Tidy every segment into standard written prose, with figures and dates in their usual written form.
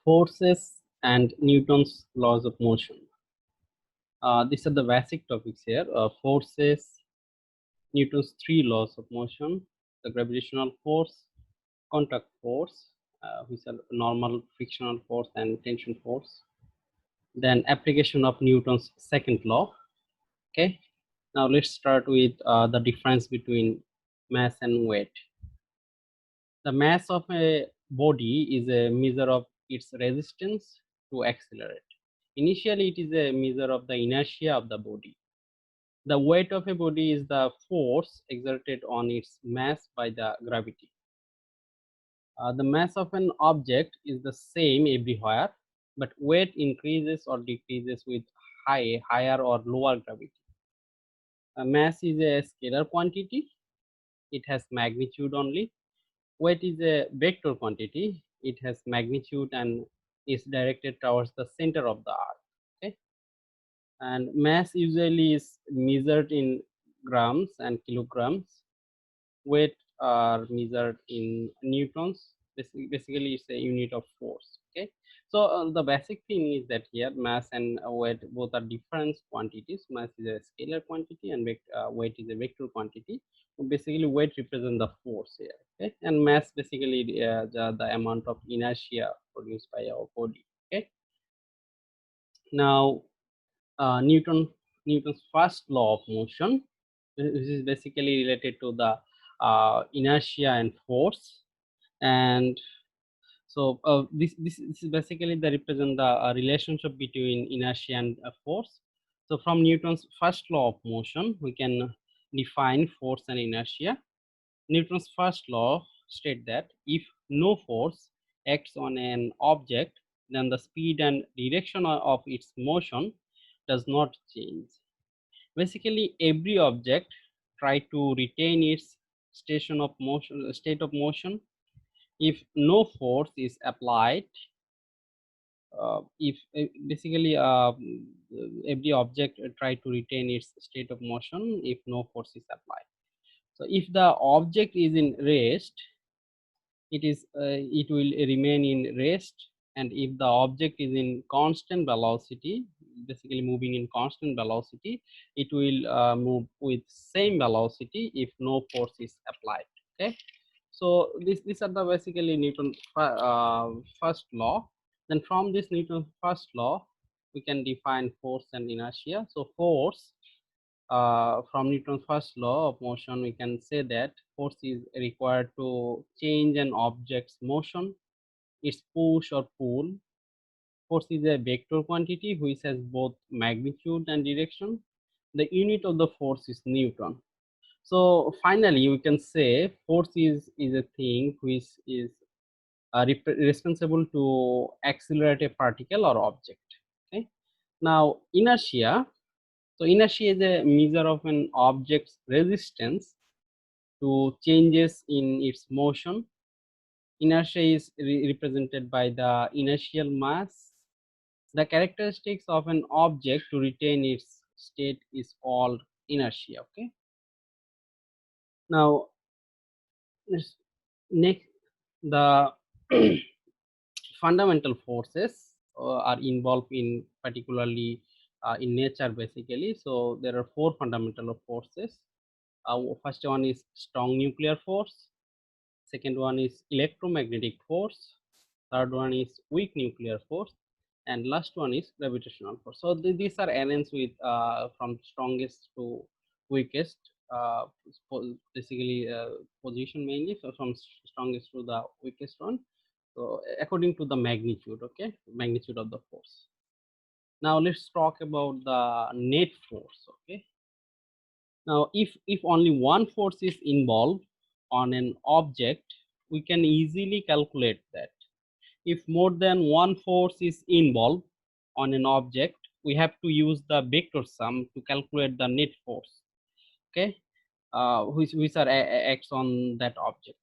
Forces and Newton's laws of motion. These are the basic topics here. Forces, Newton's three laws of motion, the gravitational force, contact force, which are normal frictional force and tension force. Then application of Newton's second law. Okay. Now let's start with the difference between mass and weight. The mass of a body is a measure of its resistance to accelerate. Initially, it is a measure of the inertia of the body. The weight of a body is the force exerted on its mass by the gravity. The mass of an object is the same everywhere, but weight increases or decreases with higher or lower gravity. Mass is a scalar quantity. It has magnitude only. Weight is a vector quantity. It has magnitude and is directed towards the center of the earth. Okay, and mass usually is measured in grams and kilograms. Weight are measured in newtons. Basically, it's a unit of force. Okay, so the basic thing is that here mass and weight both are different quantities. Mass is a scalar quantity and weight is a vector quantity. So basically, weight represents the force here. Okay, and mass basically the amount of inertia produced by our body. Okay, now Newton's first law of motion, which is basically related to the inertia and force. And so this is basically the represent the relationship between inertia and force. So from Newton's first law of motion, we can define force and inertia. Newton's first law state that if no force acts on an object, then the speed and direction of its motion does not change. Basically, every object try to retain its state of motion. If no force is applied, if basically every object try to retain its state of motion if no force is applied. So if the object is in rest, it will remain in rest, and if the object is in constant velocity, basically moving in constant velocity, it will move with same velocity if no force is applied. Okay, so these are the basically Newton first law. Then from this Newton first law, we can define force and inertia. So force, from Newton's first law of motion, we can say that force is required to change an object's motion, its push or pull. Force is a vector quantity which has both magnitude and direction. The unit of the force is Newton. So finally, we can say force is a thing which is responsible to accelerate a particle or object. Okay. Now inertia. So inertia is a measure of an object's resistance to changes in its motion. Inertia is represented by the inertial mass. The characteristics of an object to retain its state is called inertia. Okay. Now, next, the fundamental forces are involved in particularly in nature basically. So there are four fundamental forces. First one is strong nuclear force. Second one is electromagnetic force. Third one is weak nuclear force, and last one is gravitational force. So these are arranged with from strongest to weakest, basically position mainly. So from strongest to the weakest one. So according to the magnitude, okay, magnitude of the force. Now let's talk about the net force. Okay. Now if only one force is involved on an object, we can easily calculate that. If more than one force is involved on an object, we have to use the vector sum to calculate the net force. Okay, which are acts on that object.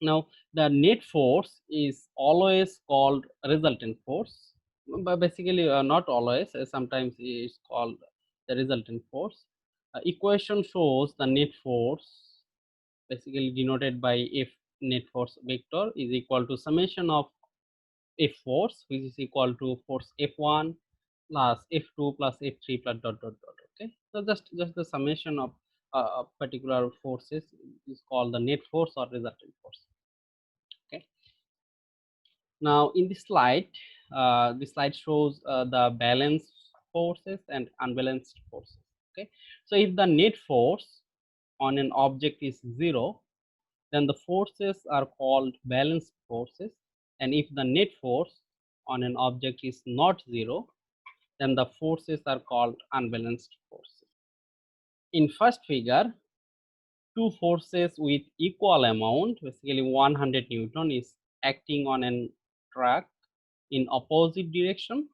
Now the net force is always called resultant force, but basically not always. Sometimes it's called the resultant force. Equation shows the net force, basically denoted by F net force vector, is equal to summation of F force, which is equal to force F1 plus F2 plus F3 plus dot dot dot. Okay, so just the summation of particular forces is called the net force or resultant force. Okay. Now in this slide shows the balanced forces and unbalanced forces. Okay, so if the net force on an object is 0, then the forces are called balanced forces, and if the net force on an object is not 0, then the forces are called unbalanced forces. In first figure, two forces with equal amount, basically 100 Newton, is acting on a track in opposite direction.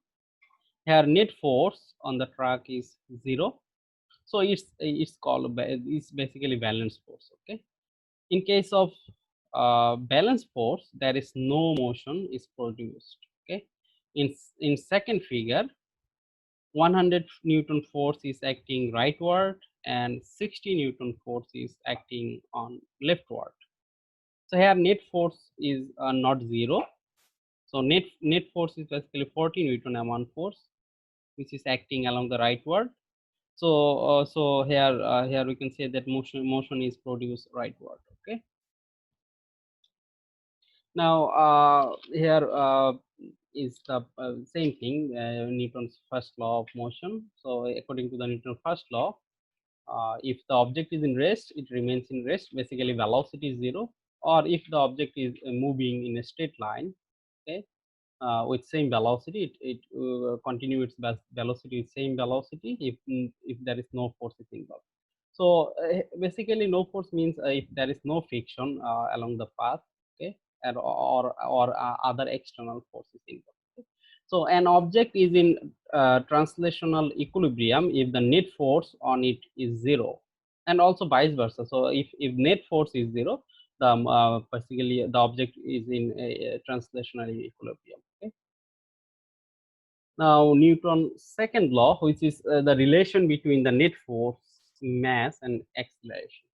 Here net force on the track is 0, so it's called it's basically balanced force. Okay, in case of balanced force, there is no motion is produced. Okay, in second figure, 100 Newton force is acting rightward and 60 Newton force is acting on leftward. So here net force is not 0. So net force is basically 40 Newton amount force, which is acting along the rightward. So here we can say that motion is produced rightward. Okay. Now here is the same thing, Newton's first law of motion. So according to the Newton's first law, if the object is in rest, it remains in rest. Basically, velocity is 0. Or if the object is moving in a straight line, okay, with same velocity, it continue its velocity with same velocity if there is no forces involved. So basically, no force means if there is no friction along the path, okay, or other external forces involved. Okay? So an object is in translational equilibrium if the net force on it is 0, and also vice versa. So if net force is 0, the basically the object is in a translational equilibrium. Okay. Now Newton's second law, which is the relation between the net force, mass, and acceleration.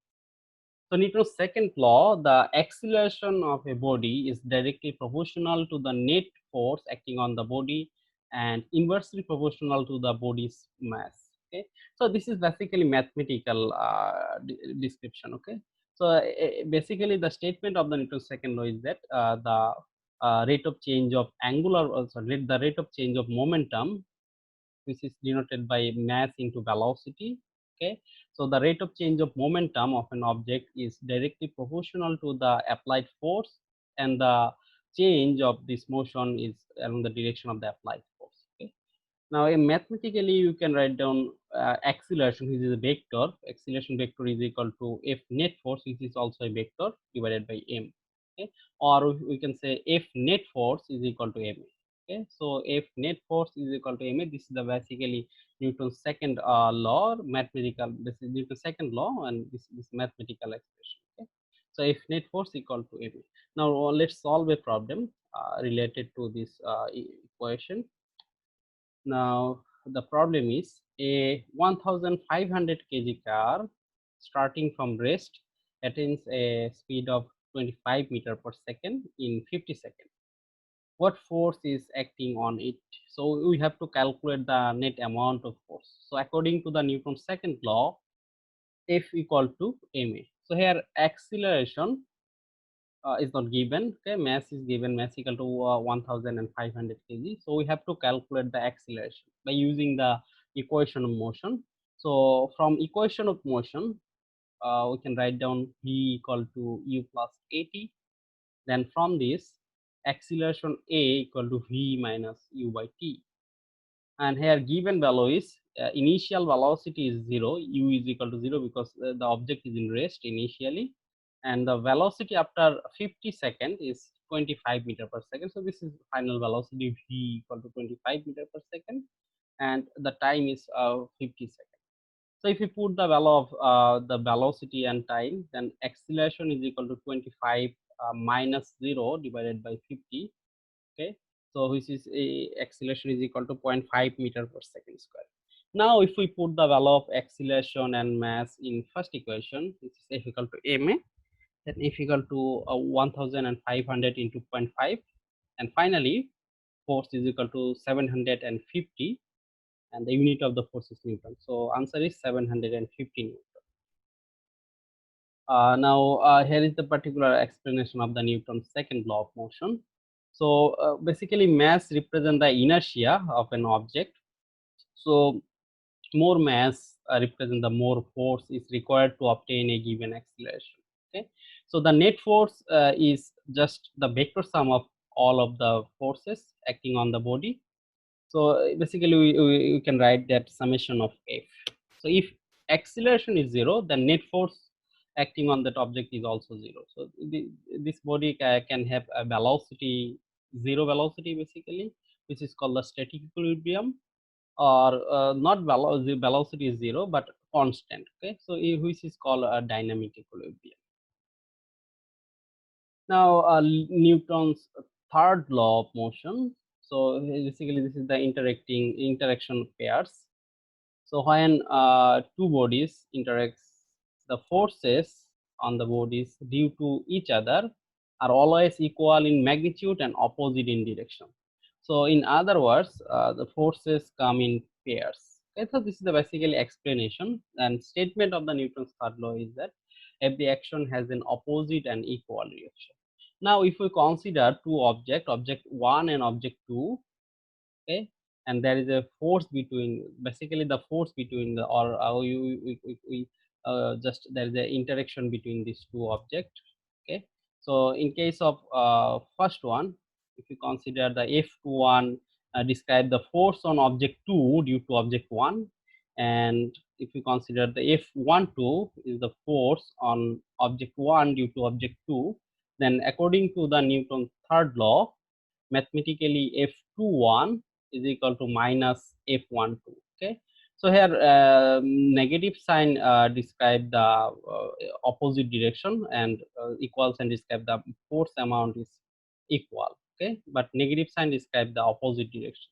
So Newton's second law, the acceleration of a body is directly proportional to the net force acting on the body and inversely proportional to the body's mass. Okay, so this is basically mathematical description. Okay, so basically the statement of the Newton's second law is that the rate of change of angular, the rate of change of momentum, which is denoted by mass into velocity. Okay, so the rate of change of momentum of an object is directly proportional to the applied force, and the change of this motion is along the direction of the applied force. Okay, now mathematically you can write down acceleration, which is a vector. Acceleration vector is equal to F net force, which is also a vector, divided by m. Okay, or we can say F net force is equal to ma. Okay, so F net force is equal to ma. This is the basically Newton's second law, mathematical. This is Newton's second law, and this mathematical expression. Okay, so F net force equal to ma. Now let's solve a problem related to this equation. Now the problem is a 1500 kg car starting from rest attains a speed of 25 meter per second in 50 seconds. What force is acting on it? So we have to calculate the net amount of force. So according to the Newton's second law, F equal to ma. So here acceleration is not given. Okay, mass is given, mass equal to 1500 kg. So we have to calculate the acceleration by using the equation of motion. So from equation of motion, we can write down v equal to u plus at. Then from this, acceleration a equal to v minus u by t. And here given value is initial velocity is 0, u is equal to 0 because the object is in rest initially, and the velocity after 50 seconds is 25 meter per second. So this is final velocity v equal to 25 meter per second, and the time is 50 seconds. So if you put the value of the velocity and time, then acceleration is equal to 25 minus 0 divided by 50. Okay, so which is a acceleration is equal to 0.5 meter per second square. Now if we put the value of acceleration and mass in first equation, which is F equal to ma, then F equal to 1500 into 0.5, and finally force is equal to 750, and the unit of the force is Newton. So answer is 750 Newton. Now here is the particular explanation of the Newton's second law of motion. So basically mass represent the inertia of an object. So more mass represent the more force is required to obtain a given acceleration. Okay, so the net force is just the vector sum of all of the forces acting on the body. So basically we can write that summation of F. So if acceleration is 0, the net force acting on that object is also 0. So this body can have a velocity, 0 velocity basically, which is called the static equilibrium, or not velocity, velocity is 0 but constant. Okay, so which is called a dynamic equilibrium. Now Newton's third law of motion. So basically this is the interaction pairs. So when two bodies interacts, the forces on the bodies due to each other are always equal in magnitude and opposite in direction. So in other words, the forces come in pairs. Okay, so this is the basically explanation and statement of the Newton's third law is that every action has an opposite and equal reaction. Now, if we consider two objects, object 1 and object 2, okay, and there is a force between, basically the force between the, or just there is an interaction between these two objects. Okay, so in case of first one, if you consider the F21 describe the force on object 2 due to object 1, and if you consider the F12 is the force on object 1 due to object 2, then according to the Newton's third law, mathematically F21 is equal to minus F12. Okay, so here negative sign describe the opposite direction, and equal sign describe the force amount is equal. Okay, but negative sign describe the opposite direction.